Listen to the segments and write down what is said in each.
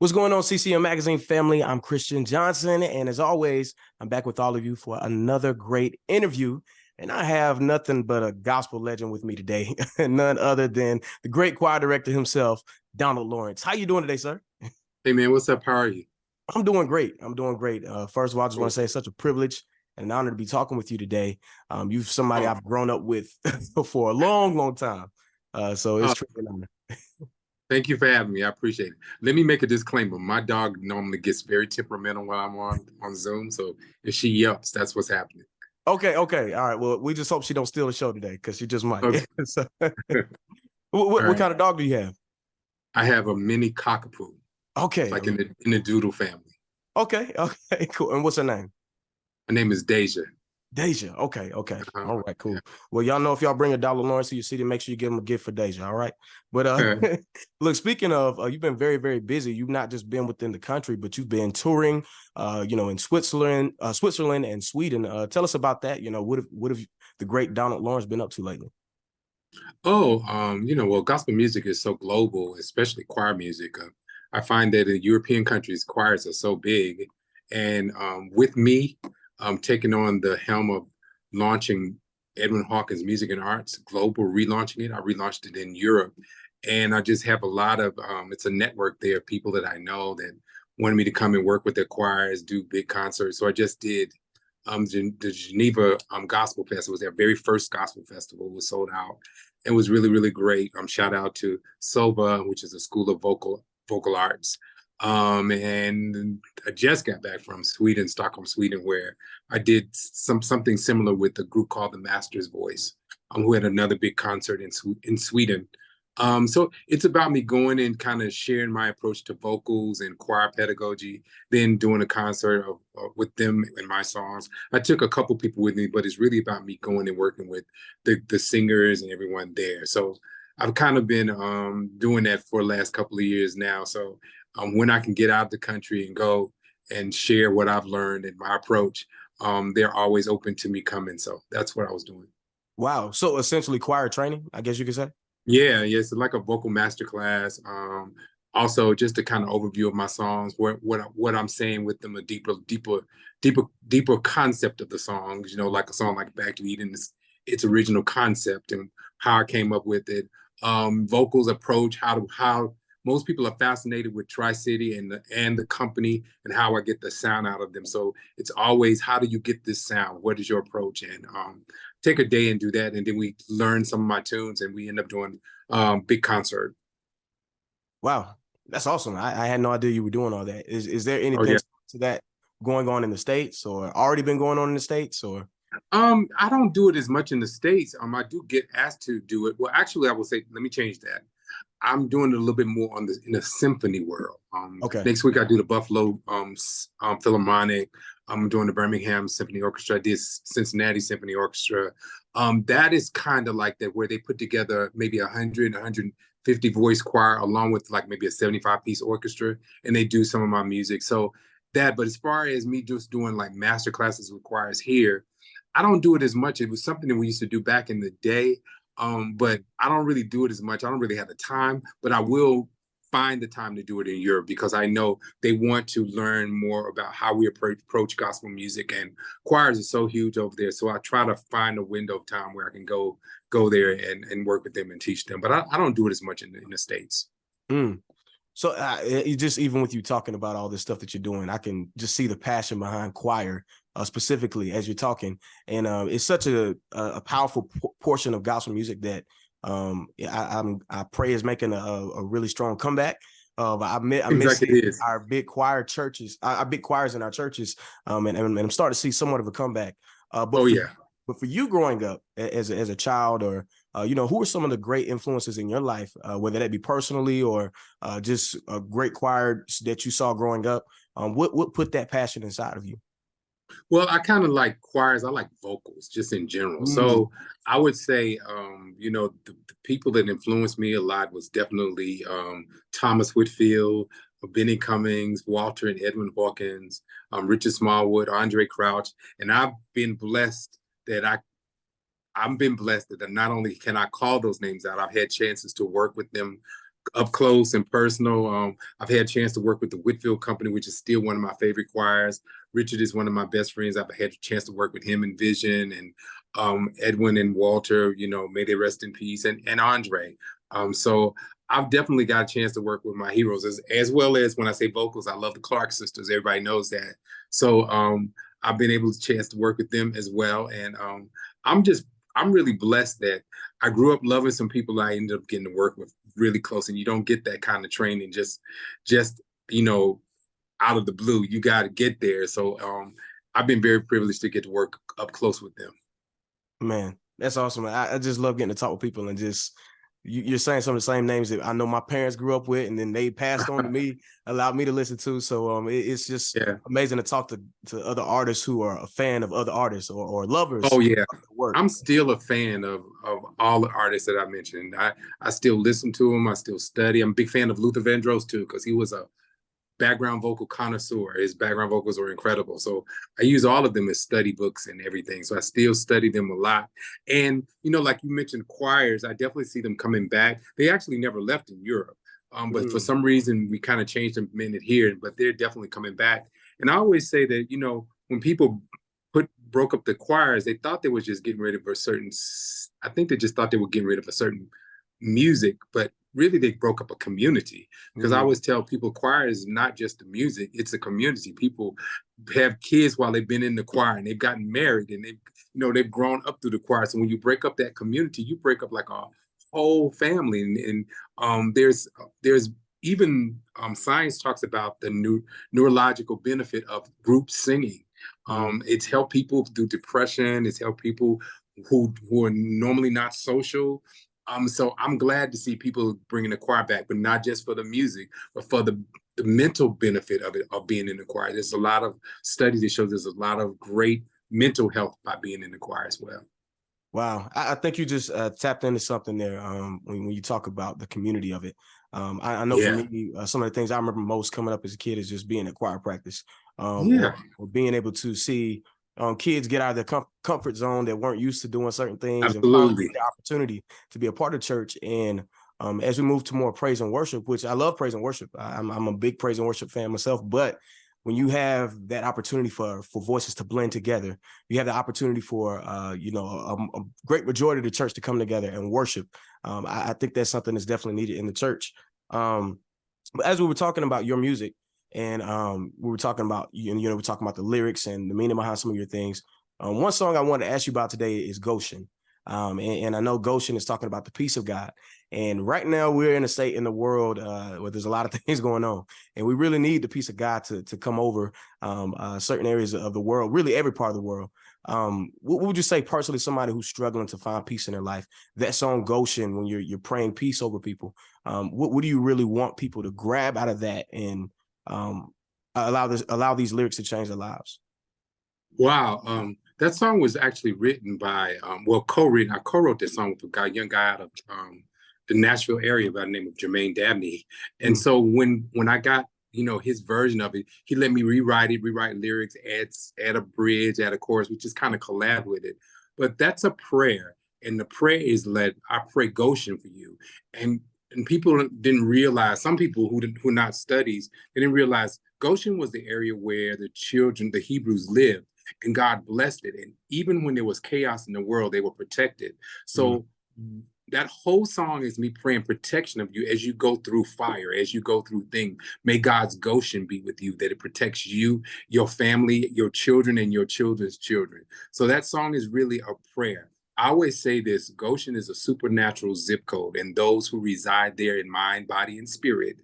What's going on, CCM Magazine family? I'm Christian Johnson, and as always, I'm back with all of you for another great interview. And I have nothing but a gospel legend with me today, none other than the great choir director himself, Donald Lawerance. How you doing today, sir? Hey man, what's up? How are you? I'm doing great. I'm doing great. First of all, I just want Cool. to say it's such a privilege and an honor to be talking with you today. You're somebody Oh, I've grown up with for a long, long time. So it's oh, truly an honor. thank you for having me. I appreciate it. Let me make a disclaimer. My dog normally gets very temperamental when I'm on Zoom, so if she yelps, that's what's happening. Okay, okay. All right. Well, we just hope she don't steal the show today because she just might. Okay. So, All what right. kind of dog do you have? I have a mini cockapoo, Okay. like in the doodle family. Okay. Okay. Cool. And what's her name? Her name is Deja. Deja. Okay. Okay. All right. Yeah. Cool. Well, y'all know if y'all bring $1 Lawrence to your city, make sure you give him a gift for Deja. All right. But look, speaking of, you've been very, very busy. You've not just been within the country, but you've been touring, in Switzerland, and Sweden. Tell us about that. What have the great Donald Lawrence been up to lately? Well, gospel music is so global, especially choir music. I find that in European countries, choirs are so big. And with me taking on the helm of launching Edwin Hawkins Music and Arts, global relaunching it, I relaunched it in Europe. And I just have a lot of, it's a network there of people that I know that wanted me to come and work with their choirs, do big concerts. So I just did the Geneva Gospel Festival. Was their very first gospel festival, was sold out. It was really, really great. Shout out to SOVA, which is a school of vocal arts. And I just got back from Sweden, Stockholm, Sweden, where I did something similar with a group called the Master's Voice, who had another big concert in Sweden. So it's about me going and kind of sharing my approach to vocals and choir pedagogy, then doing a concert with them and my songs. I took a couple people with me, but it's really about me going and working with the singers and everyone there. So I've kind of been doing that for the last couple of years now. So when I can get out of the country and go and share what I've learned and my approach, they're always open to me coming. So that's what I was doing. Wow. So essentially choir training, I guess you could say. Yeah, it's like a vocal masterclass. Also, just a kind of overview of my songs, what I'm saying with them, a deeper concept of the songs. Like a song like "Back to Eden," its original concept and how I came up with it. Vocals approach, how most people are fascinated with Tri-City and the company and how I get the sound out of them. So it's always, how do you get this sound? What is your approach? And take a day and do that, and then we learn some of my tunes, and we end up doing big concert. Wow. That's awesome. I had no idea you were doing all that. Is there Oh anything yeah. to that going on in the States or already been going on in the States or? I don't do it as much in the States. I do get asked to do it. Well, actually, I will say, let me change that. I'm doing it a little bit more in the symphony world. Okay. Next week I do the Buffalo Philharmonic. I'm doing the Birmingham Symphony Orchestra. I did Cincinnati Symphony Orchestra. That is kind of like that, where they put together maybe 150 voice choir along with like maybe a 75-piece orchestra, and they do some of my music. So that, but as far as me just doing like master classes with choirs here, I don't do it as much. It was something that we used to do back in the day, but I don't really do it as much. I don't really have the time, but I will find the time to do it in Europe because I know they want to learn more about how we approach gospel music, and choirs are so huge over there. So I try to find a window of time where I can go there and work with them and teach them. But I don't do it as much in the States. Mm. So just even with you talking about all this stuff that you're doing, I can just see the passion behind choir, specifically as you're talking, and it's such a powerful portion of gospel music that I pray is making a really strong comeback. I Seems miss like it seeing is. our big choir churches, our big choirs in our churches, and I'm starting to see somewhat of a comeback. Oh yeah. But for you growing up as a child, or who are some of the great influences in your life, whether that be personally or just a great choir that you saw growing up? What put that passion inside of you? Well, I kind of like choirs. I like vocals just in general. Mm. So I would say, the people that influenced me a lot was definitely Thomas Whitfield, Benny Cummings, Walter and Edwin Hawkins, Richard Smallwood, Andre Crouch. And that I've been blessed that not only can I call those names out, I've had chances to work with them up close and personal. I've had a chance to work with the Whitfield Company, which is still one of my favorite choirs. Richard is one of my best friends. I've had a chance to work with him in Vision, and Edwin and Walter, you know, may they rest in peace, and Andre. So I've definitely got a chance to work with my heroes, as well as when I say vocals, I love the Clark sisters. Everybody knows that. So I've been able to chance to work with them as well. And I'm just, I'm really blessed that I grew up loving some people I ended up getting to work with really close, and you don't get that kind of training just you know, out of the blue. You got to get there. So I've been very privileged to get to work up close with them. Man, that's awesome. I just love getting to talk with people and just you're saying some of the same names that I know my parents grew up with, and then they passed on to me, allowed me to listen to. So it's just amazing to talk to other artists who are a fan of other artists or lovers. Oh yeah, I'm still a fan of all the artists that I mentioned. I still listen to them. I still study. I'm a big fan of Luther Vandross too, because he was a background vocal connoisseur. His background vocals were incredible. So I use all of them as study books and everything. So I still study them a lot. And, you know, like you mentioned choirs, I definitely see them coming back. They actually never left in Europe. But for some reason, we kind of changed them a minute here, but they're definitely coming back. And I always say that, you know, when people broke up the choirs, they thought they were just getting rid of a certain, I think they just thought they were getting rid of a certain music, but really they broke up a community. Because I always tell people choir is not just the music, it's a community. People have kids while they've been in the choir, and they've gotten married, and they've grown up through the choir. So when you break up that community, you break up like a whole family. And there's even science talks about the neurological benefit of group singing. It's helped people through depression. It's helped people who are normally not social. So I'm glad to see people bringing the choir back, but not just for the music, but for the mental benefit of it, of being in the choir. There's a lot of studies that show there's a lot of great mental health by being in the choir as well. Wow, I think you just tapped into something there when you talk about the community of it. I know for me, some of the things I remember most coming up as a kid is just being at choir practice, or being able to see kids get out of their comfort zone that weren't used to doing certain things, and finally get the opportunity to be a part of church. And as we move to more praise and worship, which I love praise and worship, I'm a big praise and worship fan myself, but when you have that opportunity for voices to blend together, you have the opportunity for a great majority of the church to come together and worship. I think that's something that's definitely needed in the church. But as we were talking about your music, and we were talking about we're talking about the lyrics and the meaning behind some of your things. One song I wanted to ask you about today is Goshen. And I know Goshen is talking about the peace of God. And right now we're in a state in the world where there's a lot of things going on, and we really need the peace of God to come over certain areas of the world, really every part of the world. What would you say personally, somebody who's struggling to find peace in their life, that song Goshen, when you're praying peace over people, what do you really want people to grab out of that and allow these lyrics to change their lives? Wow. That song was actually written by, co-written. I co-wrote this song with a young guy out of the Nashville area by the name of Jermaine Dabney. And so when I got, his version of it, he let me rewrite lyrics, add a bridge, add a chorus, we just kind of collab with it. But that's a prayer. And the prayer is I pray Goshen for you. And people didn't realize, some people who are not studies, they didn't realize Goshen was the area where the Hebrews lived, and God blessed it. And even when there was chaos in the world, they were protected. So that whole song is me praying protection of you as you go through fire, as you go through things. May God's Goshen be with you, that it protects you, your family, your children, and your children's children. So that song is really a prayer. I always say this: Goshen is a supernatural zip code, and those who reside there in mind, body, and spirit,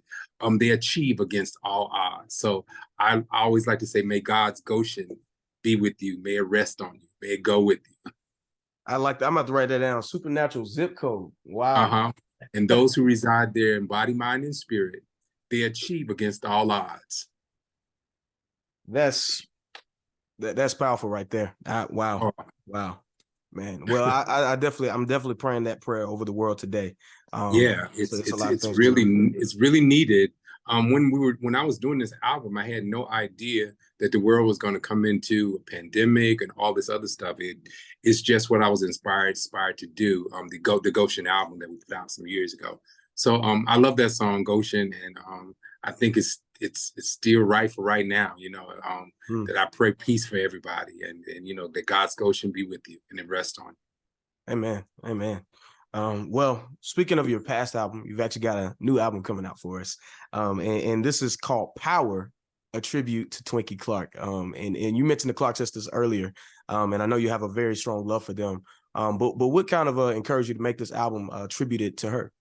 they achieve against all odds. So I always like to say, may God's Goshen be with you. May it rest on you. May it go with you. I like that. I'm about to write that down. Supernatural zip code. Wow. And those who reside there in body, mind, and spirit, they achieve against all odds. That's powerful right there. Wow. Man. Well, I'm definitely praying that prayer over the world today. It's really needed. When I was doing this album, I had no idea that the world was going to come into a pandemic and all this other stuff. It's just what I was inspired to do. The Goshen album that we put out some years ago. So I love that song Goshen, and I think it's still right for right now. Mm. That I pray peace for everybody, and that God's Goshen be with you and then rest on. Amen. Amen. Well, speaking of your past album, you've actually got a new album coming out for us. And this is called Power, a tribute to Twinkie Clark. And you mentioned the Clark sisters earlier. And I know you have a very strong love for them. But what kind of encouraged you to make this album tributed to her?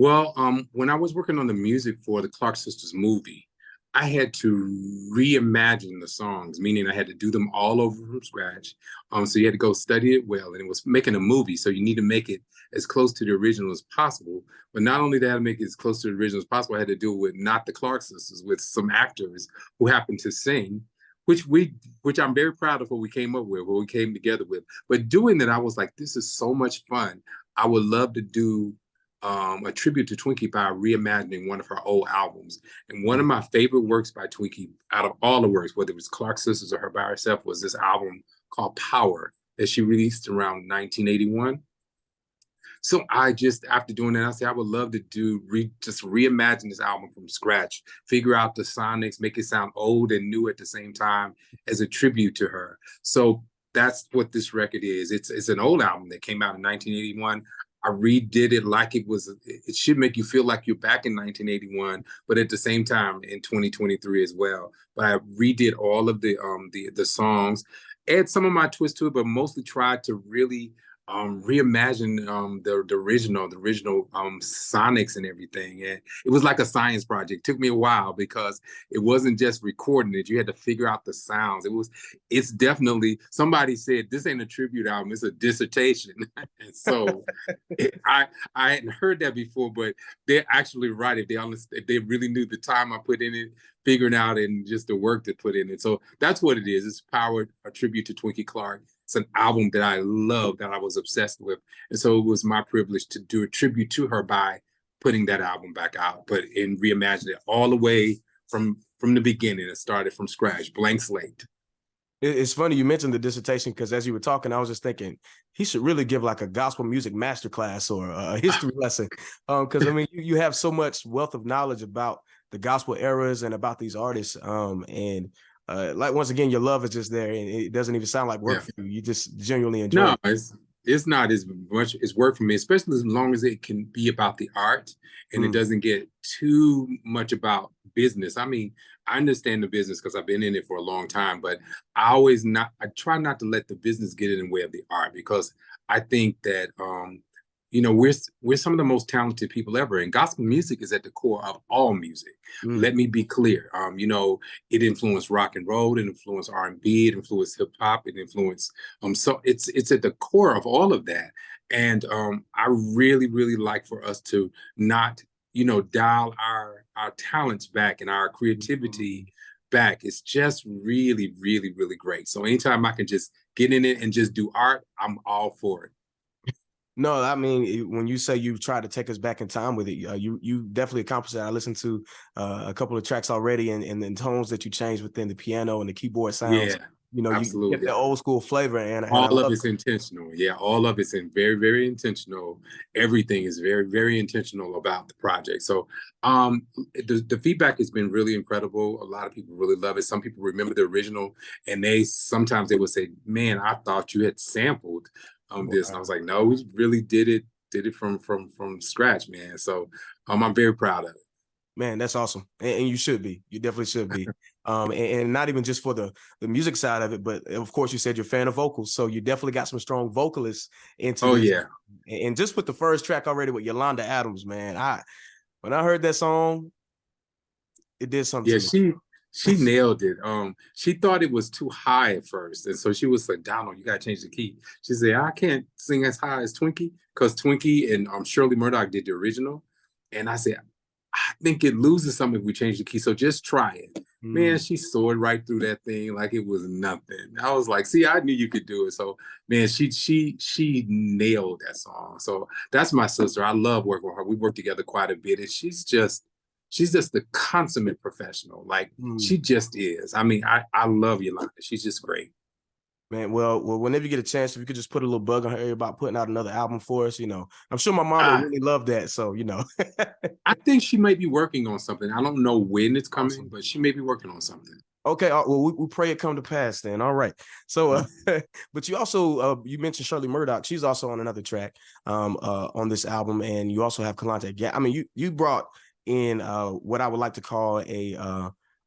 Well, when I was working on the music for the Clark Sisters movie, I had to reimagine the songs, meaning I had to do them all over from scratch. So you had to go study it well, and it was making a movie, so you need to make it as close to the original as possible. But not only did I make it as close to the original as possible, I had to do it with not the Clark Sisters, with some actors who happened to sing, which I'm very proud of what we came up with, what we came together with. But doing that, I was like, this is so much fun. I would love to do a tribute to Twinkie by reimagining one of her old albums. And one of my favorite works by Twinkie, out of all the works, whether it was Clark Sisters or her by herself, was this album called Power that she released around 1981. So I just, after doing that, I said I would love to just reimagine this album from scratch, figure out the sonics, make it sound old and new at the same time as a tribute to her. So that's what this record is. It's an old album that came out in 1981. I redid it like it should make you feel like you're back in 1981, but at the same time in 2023 as well. But I redid all of the songs, add some of my twist to it, but mostly tried to really reimagine the original sonics and everything. And it was like a science project. It took me a while because it wasn't just recording it. You had to figure out the sounds. It's definitely, somebody said this ain't a tribute album, it's a dissertation. And so I hadn't heard that before, but they're actually right. If they really knew the time I put in it, figuring out, and just the work to put in it. So that's what it is. It's Power, a tribute to Twinkie Clark. It's an album that I love, that I was obsessed with. And so it was my privilege to do a tribute to her by putting that album back out, but in reimagining it all the way from the beginning. It started from scratch, blank slate. It's funny you mentioned the dissertation, because as you were talking, I was just thinking he should really give like a gospel music masterclass or a history lesson. Because I mean, you have so much wealth of knowledge about the gospel eras and about these artists. And like, once again, your love is just there, and it doesn't even sound like work for you. You just genuinely enjoy No, it. it's not as much as work for me, especially as long as it can be about the art and it doesn't get too much about business. I mean, I understand the business because I've been in it for a long time, but I try not to let the business get in the way of the art, because I think that we're some of the most talented people ever, and gospel music is at the core of all music. Let me be clear. It influenced rock and roll, it influenced R&B, it influenced hip hop, it influenced so it's at the core of all of that. And I really, really like for us to not, dial our talents back and our creativity back. It's just really, really, really great. So anytime I can just get in it and just do art, I'm all for it. No, I mean, when you say you try to take us back in time with it, you definitely accomplished that. I listened to a couple of tracks already, and the tones that you changed within the piano and the keyboard sounds. Yeah, You get absolutely. the old school flavor, and I All of love it's intentional. Yeah, all of it's very, very intentional. Everything is very, very intentional about the project. So the feedback has been really incredible. A lot of people really love it. Some people remember the original, and sometimes they would say, "Man, I thought you had sampled this." And I was like, "No, we really did it from scratch, man." So I'm very proud of it. Man, that's awesome, and you should be. You definitely should be. And not even just for the music side of it, but of course, you said you're a fan of vocals, so you definitely got some strong vocalists into Oh this. yeah. And just with the first track already with Yolanda Adams, man, when I heard that song, it did something Yeah, to me. she nailed it. She thought it was too high at first, and so she was like, "Donald, you gotta change the key." She said, "I can't sing as high as Twinkie, because Twinkie and Shirley Murdoch did the original." And I said, "I think it loses something if we change the key. So just try it." Man, she soared right through that thing like it was nothing. I was like, "See, I knew you could do it." So, man, she nailed that song. So that's my sister. I love working with her. We work together quite a bit, and she's just the consummate professional. Like, she just is. I mean, I love Yolanda. She's just great. Man, well, whenever you get a chance, if you could just put a little bug on her ear about putting out another album for us, I'm sure my mom would Ah, really love that. So, I think she may be working on something. I don't know when it's coming, awesome. but she may be working on something. Okay, well, we pray it come to pass then. All right. So, but you also you mentioned Shirley Murdoch. She's also on another track on this album, and you also have Kalante. Yeah, I mean, you brought in what I would like to call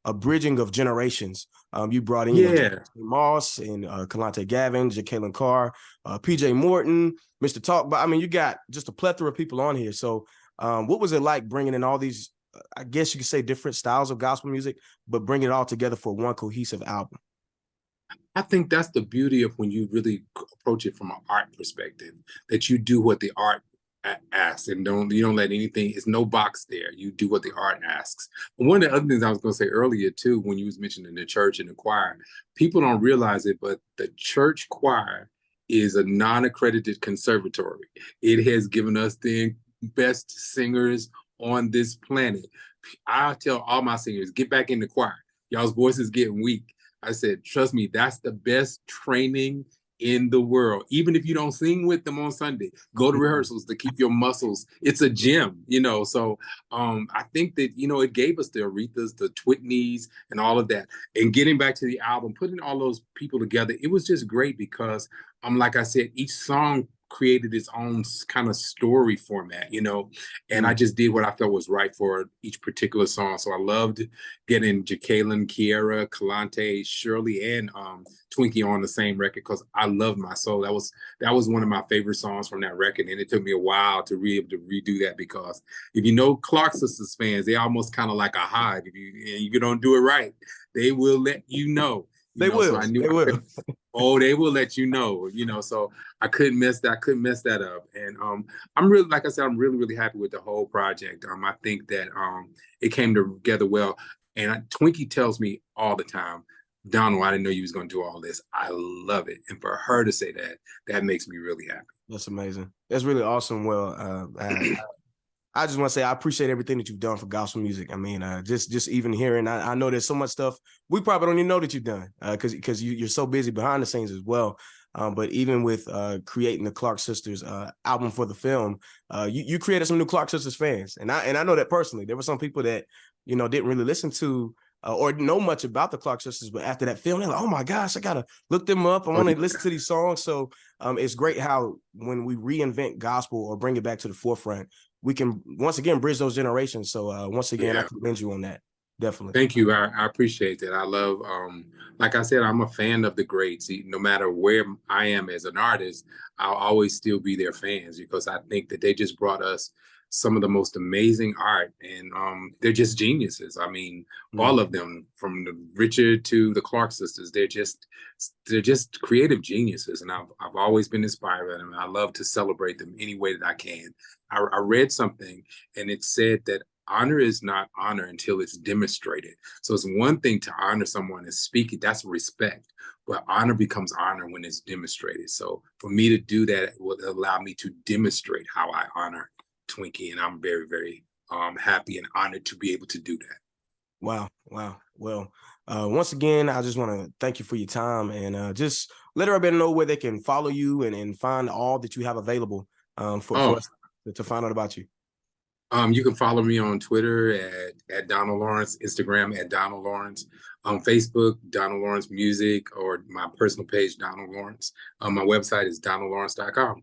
a bridging of generations. You brought in, Yeah. Moss and Kalante Gavin, Jacqueline Carr, PJ Morton, Mr. Talk. But I mean, you got just a plethora of people on here. So, what was it like bringing in all these? I guess you could say different styles of gospel music, but bring it all together for one cohesive album. I think that's the beauty of when you really approach it from an art perspective, that you do what the art asks and you don't let anything, it's no box there. You do what the art asks. And one of the other things I was going to say earlier too, when you was mentioning the church and the choir, people don't realize it, but the church choir is a non-accredited conservatory. It has given us the best singers on this planet. I tell all my singers, get back in the choir. Y'all's voices getting weak. I said, trust me, that's the best training in the world. Even if you don't sing with them on Sunday, go to rehearsals to keep your muscles. It's a gym, So I think that, it gave us the Arethas, the Twitneys, and all of that. And getting back to the album, putting all those people together, it was just great because, like I said, each song created its own kind of story format, and I just did what I felt was right for each particular song. So I loved getting Jacqueline, Kiera, Kalante, Shirley, and Twinkie on the same record because I loved My Soul. That was one of my favorite songs from that record, and it took me a while to be able to redo that because if you know Clark Sisters fans, they almost kind of like a hive. If you don't do it right, they will let you know. They will. So I knew they will. oh, they will let you know, so I couldn't mess that up. And I'm really, like I said, I'm really, really happy with the whole project. I think that it came together well. And Twinkie tells me all the time, Donald, I didn't know you was going to do all this. I love it. And for her to say that makes me really happy. That's amazing. That's really awesome. Well, I just want to say I appreciate everything that you've done for gospel music. I mean, just even hearing, I know there's so much stuff we probably don't even know that you've done because you're so busy behind the scenes as well. But even with creating the Clark Sisters album for the film, you created some new Clark Sisters fans, and I know that personally. There were some people that didn't really listen to or know much about the Clark Sisters, but after that film, they're like, "Oh my gosh, I gotta look them up. I want to listen to these songs." So it's great how when we reinvent gospel or bring it back to the forefront, we can once again bridge those generations. So once again, I commend you on that. Definitely. Thank you. I appreciate that. I love, like I said, I'm a fan of the greats. No matter where I am as an artist, I'll always still be their fans because I think that they just brought us some of the most amazing art, and they're just geniuses. I mean, all of them, from the Richard to the Clark sisters, they're just creative geniuses, and I've always been inspired by them. And I love to celebrate them any way that I can. I read something, and it said that honor is not honor until it's demonstrated. So it's one thing to honor someone and speak it, that's respect. But honor becomes honor when it's demonstrated. So for me to do that will allow me to demonstrate how I honor Twinkie. And I'm very, very happy and honored to be able to do that. Wow. Well, once again, I just want to thank you for your time and just let everybody know where they can follow you and find all that you have available for us to find out about you. You can follow me on Twitter at Donald Lawerance, Instagram at Donald Lawerance, Facebook, Donald Lawerance Music, or my personal page, Donald Lawerance. My website is donaldlawerance.com.